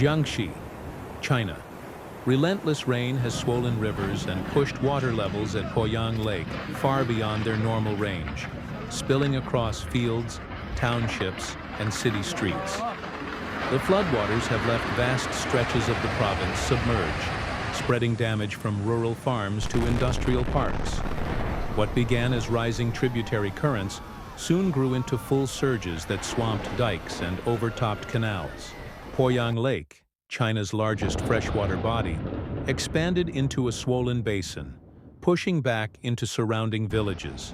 Jiangxi, China. Relentless rain has swollen rivers and pushed water levels at Poyang Lake far beyond their normal range, spilling across fields, townships, and city streets. The floodwaters have left vast stretches of the province submerged, spreading damage from rural farms to industrial parks. What began as rising tributary currents soon grew into full surges that swamped dikes and overtopped canals. Poyang Lake, China's largest freshwater body, expanded into a swollen basin, pushing back into surrounding villages.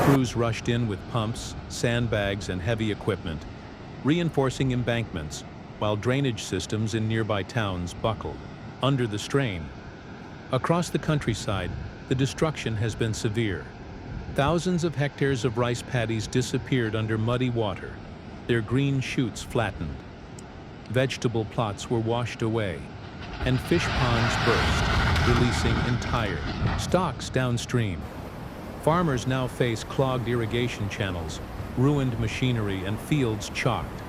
Crews rushed in with pumps, sandbags, and heavy equipment, reinforcing embankments, while drainage systems in nearby towns buckled under the strain. Across the countryside, the destruction has been severe. Thousands of hectares of rice paddies disappeared under muddy water, their green shoots flattened. Vegetable plots were washed away, and fish ponds burst, releasing entire stocks downstream. Farmers now face clogged irrigation channels, ruined machinery, and fields chalked.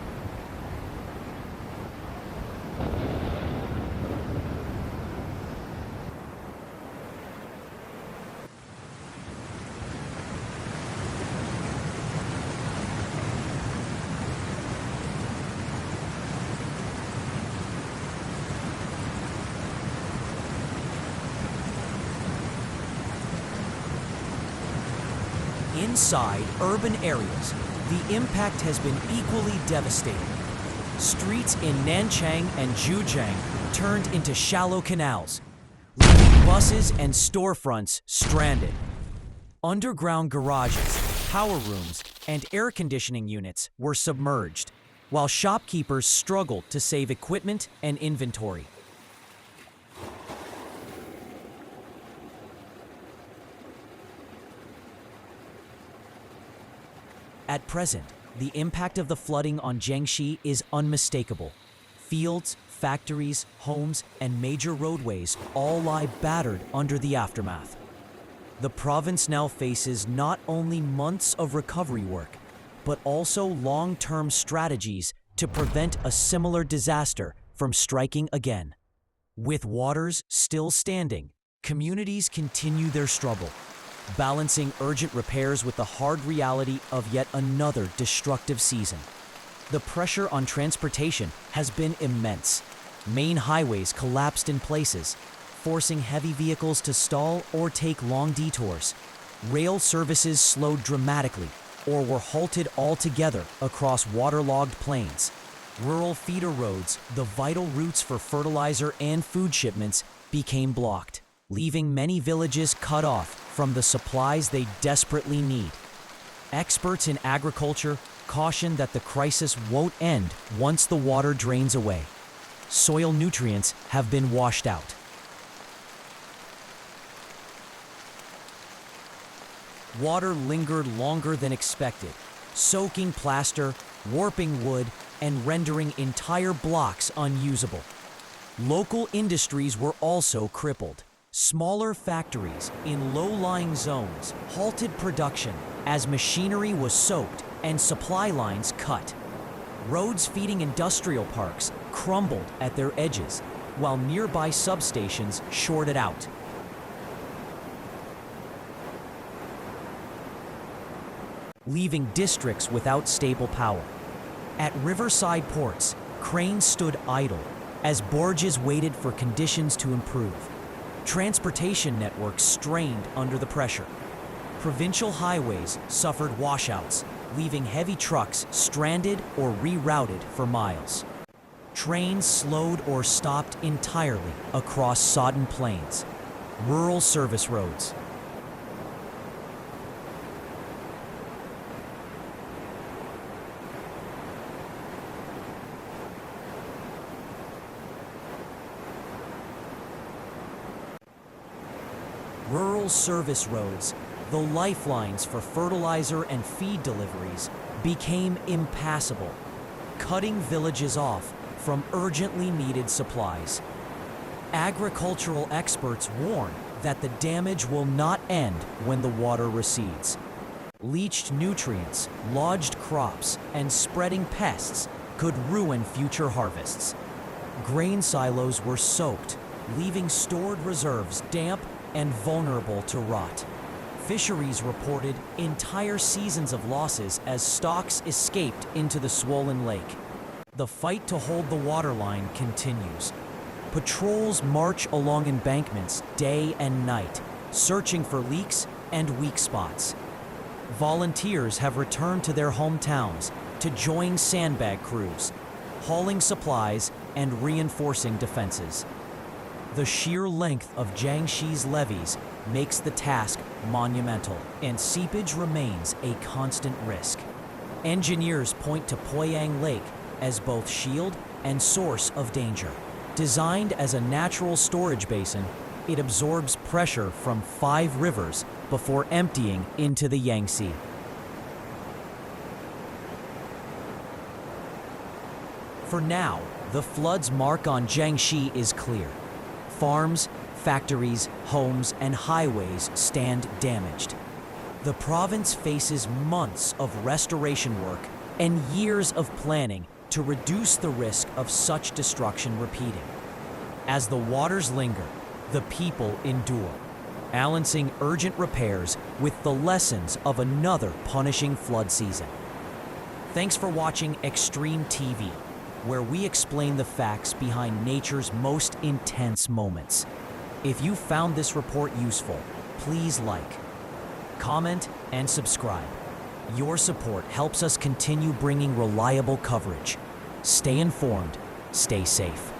Inside urban areas, the impact has been equally devastating. Streets in Nanchang and Zhujiang turned into shallow canals, leaving buses and storefronts stranded. Underground garages, power rooms, and air conditioning units were submerged, while shopkeepers struggled to save equipment and inventory. At present, the impact of the flooding on Jiangxi is unmistakable. Fields, factories, homes, and major roadways all lie battered under the aftermath. The province now faces not only months of recovery work, but also long-term strategies to prevent a similar disaster from striking again. With waters still standing, communities continue their struggle, balancing urgent repairs with the hard reality of yet another destructive season. The pressure on transportation has been immense. Main highways collapsed in places, forcing heavy vehicles to stall or take long detours. Rail services slowed dramatically or were halted altogether across waterlogged plains. Rural feeder roads, the vital routes for fertilizer and food shipments, became blocked, leaving many villages cut off from the supplies they desperately need. Experts in agriculture caution that the crisis won't end once the water drains away. Soil nutrients have been washed out. Water lingered longer than expected, soaking plaster, warping wood, and rendering entire blocks unusable. Local industries were also crippled. Smaller factories in low-lying zones halted production as machinery was soaked and supply lines cut. Roads feeding industrial parks crumbled at their edges, while nearby substations shorted out. Leaving districts without stable power. At riverside ports, cranes stood idle as barges waited for conditions to improve. Transportation networks strained under the pressure. Provincial highways suffered washouts, leaving heavy trucks stranded or rerouted for miles. Trains slowed or stopped entirely across sodden plains. Rural service roads. Rural service roads, the lifelines for fertilizer and feed deliveries, became impassable, cutting villages off from urgently needed supplies. Agricultural experts warn that the damage will not end when the water recedes. Leached nutrients, lodged crops, and spreading pests could ruin future harvests. Grain silos were soaked, leaving stored reserves damp and vulnerable to rot. Fisheries reported entire seasons of losses as stocks escaped into the swollen lake. The fight to hold the waterline continues. Patrols march along embankments day and night, searching for leaks and weak spots. Volunteers have returned to their hometowns to join sandbag crews, hauling supplies and reinforcing defenses. The sheer length of Jiangxi's levees makes the task monumental, and seepage remains a constant risk. Engineers point to Poyang Lake as both shield and source of danger. Designed as a natural storage basin, it absorbs pressure from 5 rivers before emptying into the Yangtze. For now, the flood's mark on Jiangxi is clear. Farms, factories, homes, and highways stand damaged. The province faces months of restoration work and years of planning to reduce the risk of such destruction repeating. As the waters linger, the people endure, balancing urgent repairs with the lessons of another punishing flood season. Thanks for watching Extreme TV, where we explain the facts behind nature's most intense moments. If you found this report useful, please like, comment, and subscribe. Your support helps us continue bringing reliable coverage. Stay informed, stay safe.